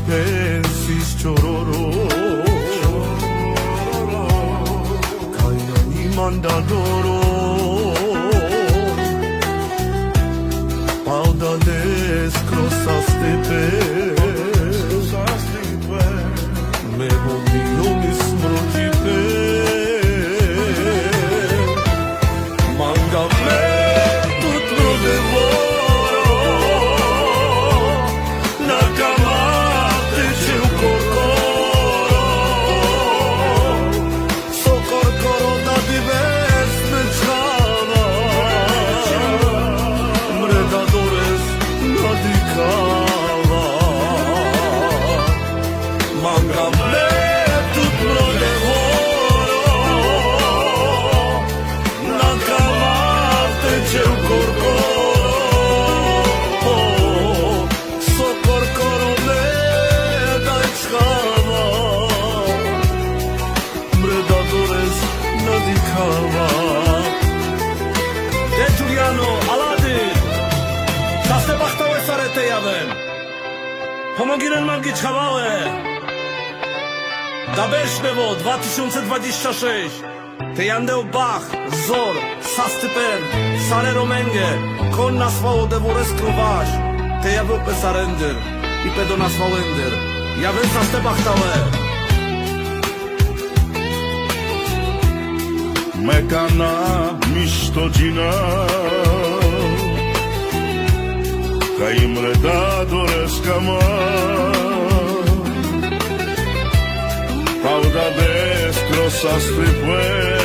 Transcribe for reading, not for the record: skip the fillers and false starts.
pensis chororo Kaya ni mandadoro Paudales crossaste Me volvió mismo jipe Mangame tutto devoro Nakamate c'è un corcoro So corcoro da divers mechava Mredadores nadicava Mangame tutto devoro Nakamate c'è un corcoro So corcoro me dai chava Mredadores nadicava Giuliano, Aladin Saste bachtawe sarete javem Pomoginen mangi chawałe Dabesznewo 2026 Te Jandel Bach, Zor, Sastypen, Sare Romenge Kon nasvało devores krovash Te javil pe sarender I pe do nasvalender Javem saste bachtawe Mekana mistođina Kaj mredadores kama Pauda des crossaste